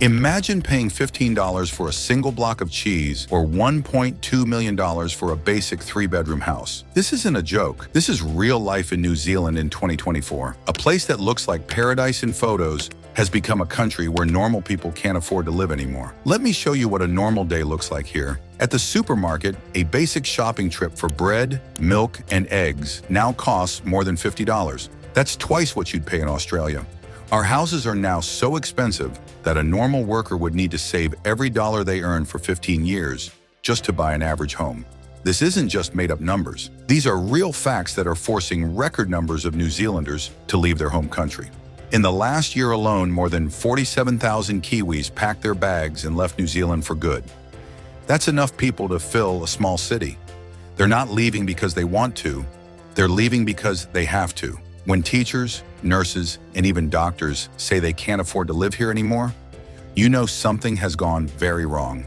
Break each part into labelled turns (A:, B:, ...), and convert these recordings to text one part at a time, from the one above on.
A: Imagine paying $15 for a single block of cheese or $1.2 million for a basic three-bedroom house. This isn't a joke. This is real life in New Zealand in 2024. A place that looks like paradise in photos has become a country where normal people can't afford to live anymore. Let me show you what a normal day looks like here. At the supermarket, a basic shopping trip for bread, milk, and eggs now costs more than $50. That's twice what you'd pay in Australia. Our houses are now so expensive that a normal worker would need to save every dollar they earn for 15 years just to buy an average home. This isn't just made-up numbers. These are real facts that are forcing record numbers of New Zealanders to leave their home country. In the last year alone, more than 47,000 Kiwis packed their bags and left New Zealand for good. That's enough people to fill a small city. They're not leaving because they want to. They're leaving because they have to. When teachers, nurses, and even doctors say they can't afford to live here anymore, you know something has gone very wrong.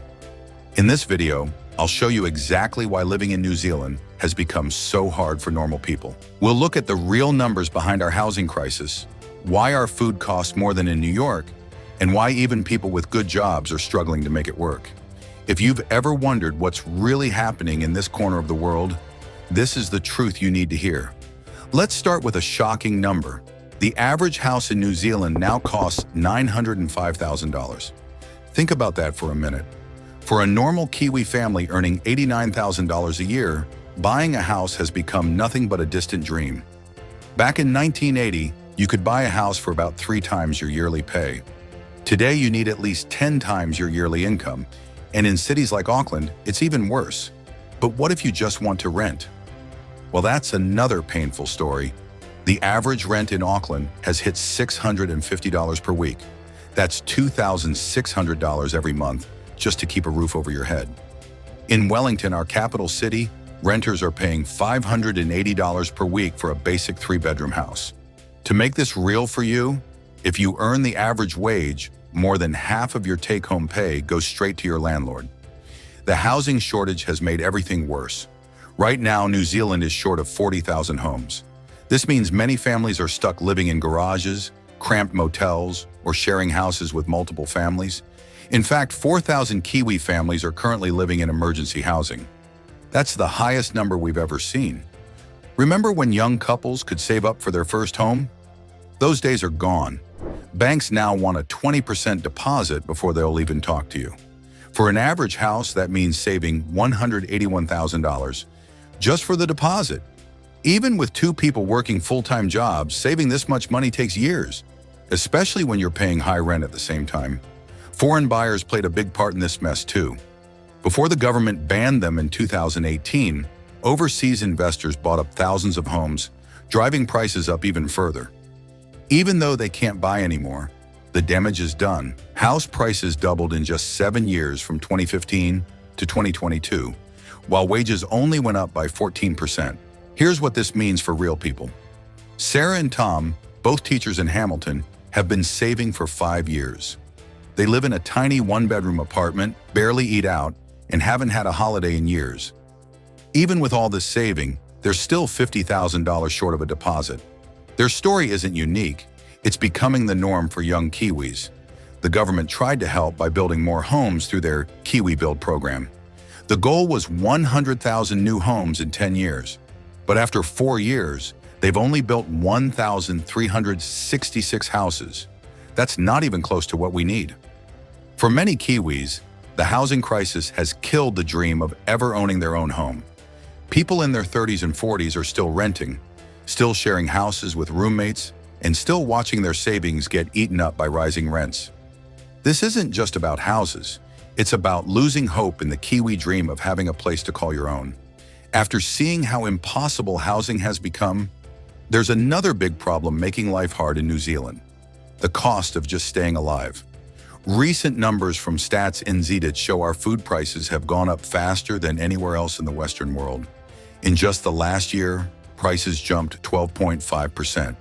A: In this video, I'll show you exactly why living in New Zealand has become so hard for normal people. We'll look at the real numbers behind our housing crisis, why our food costs more than in New York, and why even people with good jobs are struggling to make it work. If you've ever wondered what's really happening in this corner of the world, this is the truth you need to hear. Let's start with a shocking number. The average house in New Zealand now costs $905,000. Think about that for a minute. For a normal Kiwi family earning $89,000 a year, buying a house has become nothing but a distant dream. Back in 1980, you could buy a house for about 3 times your yearly pay. Today, you need at least 10 times your yearly income, and in cities like Auckland, it's even worse. But what if you just want to rent? Well, that's another painful story. The average rent in Auckland has hit $650 per week. That's $2,600 every month just to keep a roof over your head. In Wellington, our capital city, renters are paying $580 per week for a basic 3-bedroom house. To make this real for you, if you earn the average wage, more than half of your take-home pay goes straight to your landlord. The housing shortage has made everything worse. Right now, New Zealand is short of 40,000 homes. This means many families are stuck living in garages, cramped motels, or sharing houses with multiple families. In fact, 4,000 Kiwi families are currently living in emergency housing. That's the highest number we've ever seen. Remember when young couples could save up for their first home? Those days are gone. Banks now want a 20% deposit before they'll even talk to you. For an average house, that means saving $181,000 just for the deposit. Even with 2 people working full-time jobs, saving this much money takes years, especially when you're paying high rent at the same time. Foreign buyers played a big part in this mess too. Before the government banned them in 2018, overseas investors bought up thousands of homes, driving prices up even further. Even though they can't buy anymore, the damage is done. House prices doubled in just 7 years from 2015 to 2022, while wages only went up by 14%. Here's what this means for real people. Sarah and Tom, both teachers in Hamilton, have been saving for 5 years. They live in a tiny 1-bedroom apartment, barely eat out, and haven't had a holiday in years. Even with all this saving, they're still $50,000 short of a deposit. Their story isn't unique. It's becoming the norm for young Kiwis. The government tried to help by building more homes through their Kiwi Build program. The goal was 100,000 new homes in 10 years. But after 4 years, they've only built 1,366 houses. That's not even close to what we need. For many Kiwis, the housing crisis has killed the dream of ever owning their own home. People in their 30s and 40s are still renting, still sharing houses with roommates, and still watching their savings get eaten up by rising rents. This isn't just about houses. It's about losing hope in the Kiwi dream of having a place to call your own. After seeing how impossible housing has become, there's another big problem making life hard in New Zealand: the cost of just staying alive. Recent numbers from Stats NZ show our food prices have gone up faster than anywhere else in the Western world. In just the last year, prices jumped 12.5%,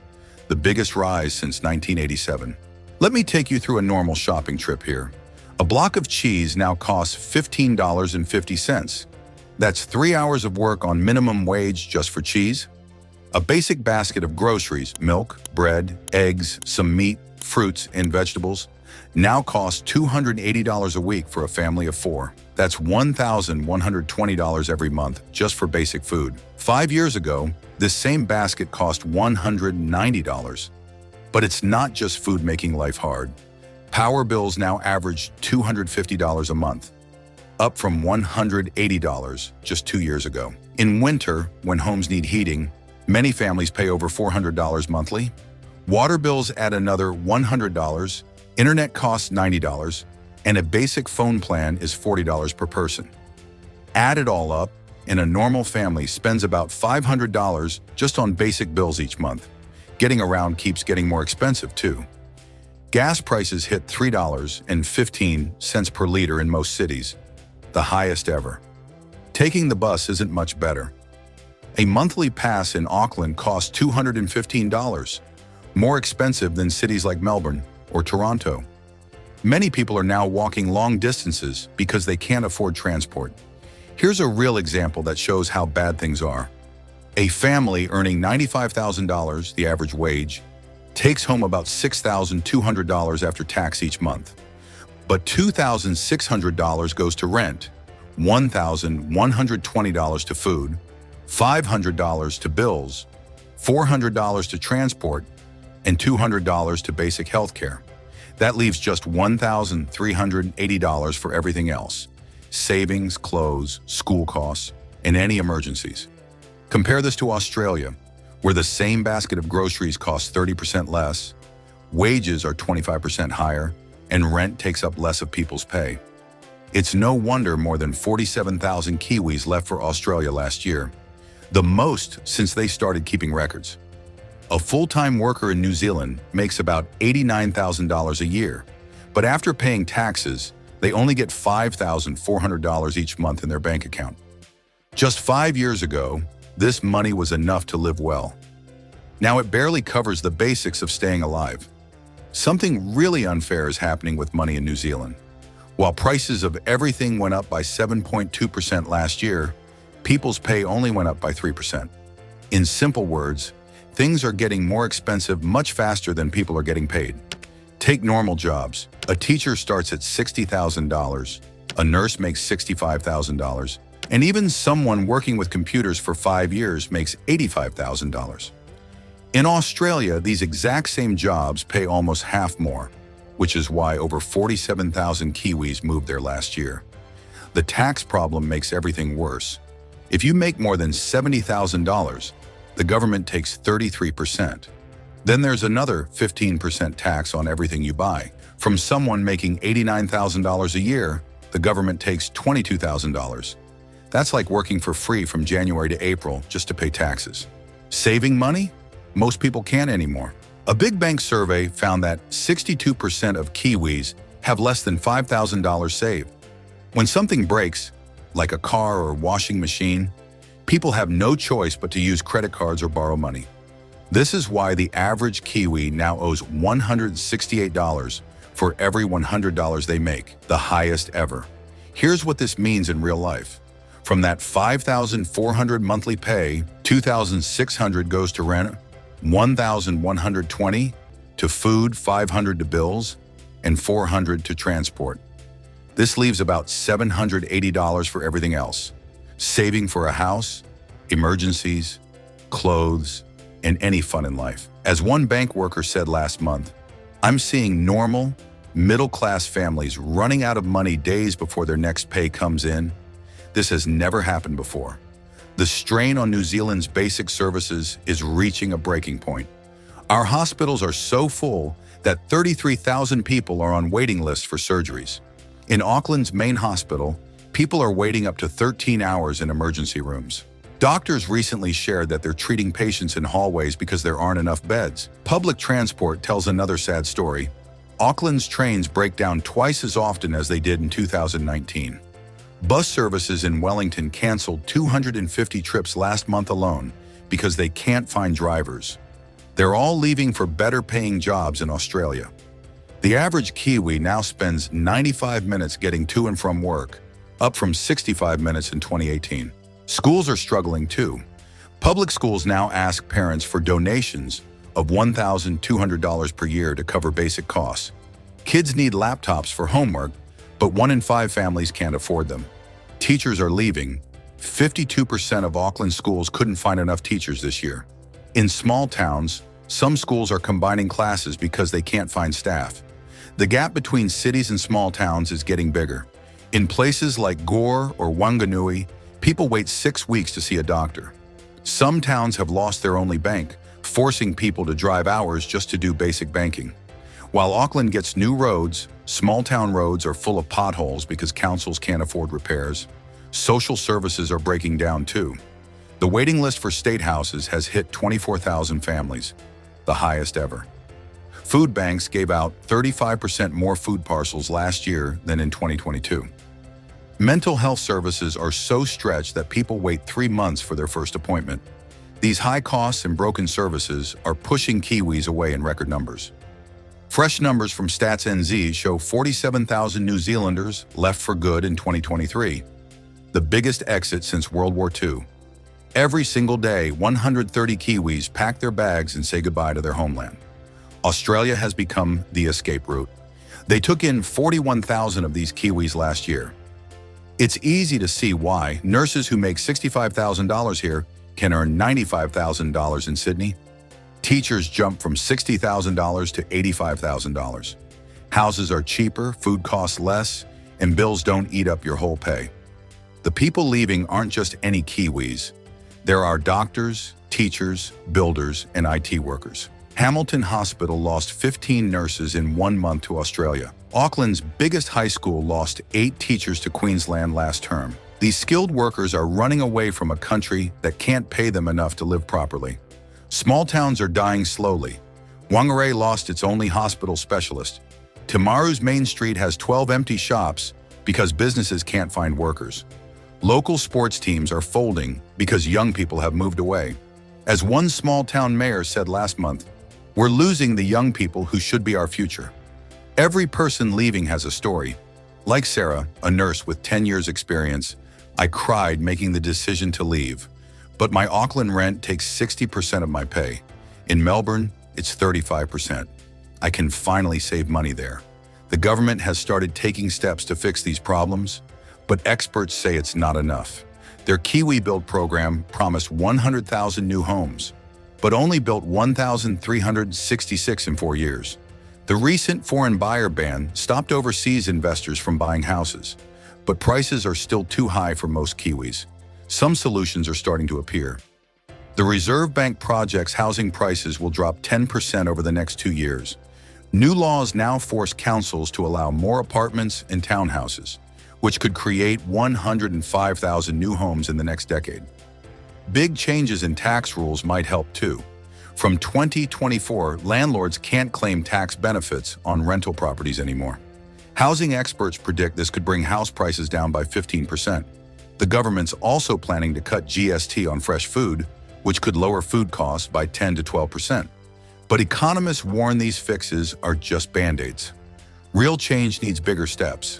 A: the biggest rise since 1987. Let me take you through a normal shopping trip here. A block of cheese now costs $15.50. That's 3 hours of work on minimum wage just for cheese. A basic basket of groceries, milk, bread, eggs, some meat, fruits, and vegetables, now costs $280 a week for a family of 4. That's $1,120 every month just for basic food. 5 years ago, this same basket cost $190. But it's not just food making life hard. Power bills now average $250 a month, up from $180 just 2 years ago. In winter, when homes need heating, many families pay over $400 monthly. Water bills add another $100, internet costs $90, and a basic phone plan is $40 per person. Add it all up, and a normal family spends about $500 just on basic bills each month. Getting around keeps getting more expensive too. Gas prices hit $3.15 per liter in most cities, the highest ever. Taking the bus isn't much better. A monthly pass in Auckland costs $215, more expensive than cities like Melbourne or Toronto. Many people are now walking long distances because they can't afford transport. Here's a real example that shows how bad things are. A family earning $95,000, the average wage, takes home about $6,200 after tax each month. But $2,600 goes to rent, $1,120 to food, $500 to bills, $400 to transport, and $200 to basic health care. That leaves just $1,380 for everything else: savings, clothes, school costs, and any emergencies. Compare this to Australia, where the same basket of groceries costs 30% less, wages are 25% higher, and rent takes up less of people's pay. It's no wonder more than 47,000 Kiwis left for Australia last year, the most since they started keeping records. A full-time worker in New Zealand makes about $89,000 a year, but after paying taxes, they only get $5,400 each month in their bank account. Just 5 years ago, this money was enough to live well. Now it barely covers the basics of staying alive. Something really unfair is happening with money in New Zealand. While prices of everything went up by 7.2% last year, people's pay only went up by 3%. In simple words, things are getting more expensive much faster than people are getting paid. Take normal jobs. A teacher starts at $60,000, a nurse makes $65,000, and even someone working with computers for 5 years makes $85,000. In Australia, these exact same jobs pay almost half more, which is why over 47,000 Kiwis moved there last year. The tax problem makes everything worse. If you make more than $70,000, the government takes 33%. Then there's another 15% tax on everything you buy. From someone making $89,000 a year, the government takes $22,000. That's like working for free from January to April just to pay taxes. Saving money? Most people can't anymore. A big bank survey found that 62% of Kiwis have less than $5,000 saved. When something breaks, like a car or washing machine, people have no choice but to use credit cards or borrow money. This is why the average Kiwi now owes $168 for every $100 they make, the highest ever. Here's what this means in real life. From that $5,400 monthly pay, $2,600 goes to rent, $1,120 to food, $500 to bills, and $400 to transport. This leaves about $780 for everything else: saving for a house, emergencies, clothes, and any fun in life. As one bank worker said last month, "I'm seeing normal, middle-class families running out of money days before their next pay comes in. This has never happened before." The strain on New Zealand's basic services is reaching a breaking point. Our hospitals are so full that 33,000 people are on waiting lists for surgeries. In Auckland's main hospital, people are waiting up to 13 hours in emergency rooms. Doctors recently shared that they're treating patients in hallways because there aren't enough beds. Public transport tells another sad story. Auckland's trains break down twice as often as they did in 2019. Bus services in Wellington canceled 250 trips last month alone because they can't find drivers. They're all leaving for better-paying jobs in Australia. The average Kiwi now spends 95 minutes getting to and from work, up from 65 minutes in 2018. Schools are struggling too. Public schools now ask parents for donations of $1,200 per year to cover basic costs. Kids need laptops for homework, but 1 in 5 families can't afford them. Teachers are leaving. 52% of Auckland schools couldn't find enough teachers this year. In small towns, some schools are combining classes because they can't find staff. The gap between cities and small towns is getting bigger. In places like Gore or Wanganui, people wait 6 weeks to see a doctor. Some towns have lost their only bank, forcing people to drive hours just to do basic banking. While Auckland gets new roads, small-town roads are full of potholes because councils can't afford repairs. Social services are breaking down too. The waiting list for state houses has hit 24,000 families, the highest ever. Food banks gave out 35% more food parcels last year than in 2022. Mental health services are so stretched that people wait 3 months for their first appointment. These high costs and broken services are pushing Kiwis away in record numbers. Fresh numbers from Stats NZ show 47,000 New Zealanders left for good in 2023, the biggest exit since World War II. Every single day, 130 Kiwis pack their bags and say goodbye to their homeland. Australia has become the escape route. They took in 41,000 of these Kiwis last year. It's easy to see why nurses who make $65,000 here can earn $95,000 in Sydney. Teachers jump from $60,000 to $85,000. Houses are cheaper, food costs less, and bills don't eat up your whole pay. The people leaving aren't just any Kiwis. There are doctors, teachers, builders, and IT workers. Hamilton Hospital lost 15 nurses in 1 month to Australia. Auckland's biggest high school lost 8 teachers to Queensland last term. These skilled workers are running away from a country that can't pay them enough to live properly. Small towns are dying slowly. Whangarei lost its only hospital specialist. Timaru's Main Street has 12 empty shops because businesses can't find workers. Local sports teams are folding because young people have moved away. As one small-town mayor said last month, "We're losing the young people who should be our future." Every person leaving has a story. Like Sarah, a nurse with 10 years experience, I cried making the decision to leave. But my Auckland rent takes 60% of my pay. In Melbourne, it's 35%. I can finally save money there. The government has started taking steps to fix these problems, but experts say it's not enough. Their Kiwi Build program promised 100,000 new homes, but only built 1,366 in 4 years. The recent foreign buyer ban stopped overseas investors from buying houses, but prices are still too high for most Kiwis. Some solutions are starting to appear. The Reserve Bank projects housing prices will drop 10% over the next 2 years. New laws now force councils to allow more apartments and townhouses, which could create 105,000 new homes in the next decade. Big changes in tax rules might help too. From 2024, landlords can't claim tax benefits on rental properties anymore. Housing experts predict this could bring house prices down by 15%. The government's also planning to cut GST on fresh food, which could lower food costs by 10 to 12%. But economists warn these fixes are just band-aids. Real change needs bigger steps.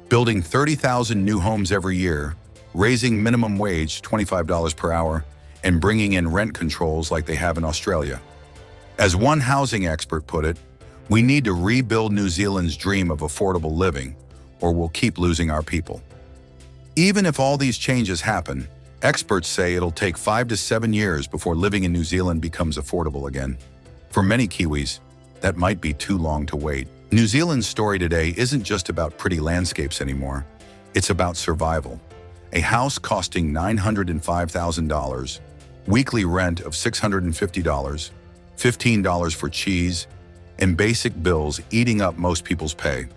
A: Building 30,000 new homes every year, raising minimum wage $25 per hour, and bringing in rent controls like they have in Australia. As one housing expert put it, we need to rebuild New Zealand's dream of affordable living, or we'll keep losing our people. Even if all these changes happen, experts say it'll take 5 to 7 years before living in New Zealand becomes affordable again. For many Kiwis, that might be too long to wait. New Zealand's story today isn't just about pretty landscapes anymore. It's about survival. A house costing $905,000, weekly rent of $650, $15 for cheese, and basic bills eating up most people's pay.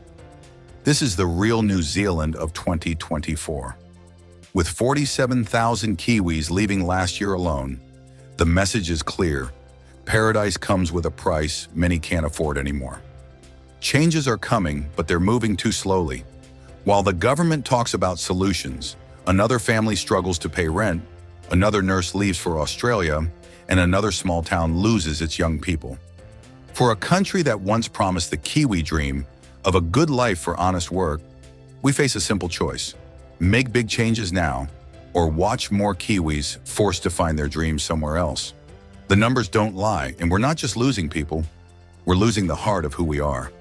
A: This is the real New Zealand of 2024. With 47,000 Kiwis leaving last year alone, the message is clear. Paradise comes with a price many can't afford anymore. Changes are coming, but they're moving too slowly. While the government talks about solutions, another family struggles to pay rent, another nurse leaves for Australia, and another small town loses its young people. For a country that once promised the Kiwi dream of a good life for honest work, we face a simple choice: make big changes now, or watch more Kiwis forced to find their dreams somewhere else. The numbers don't lie, and we're not just losing people, we're losing the heart of who we are.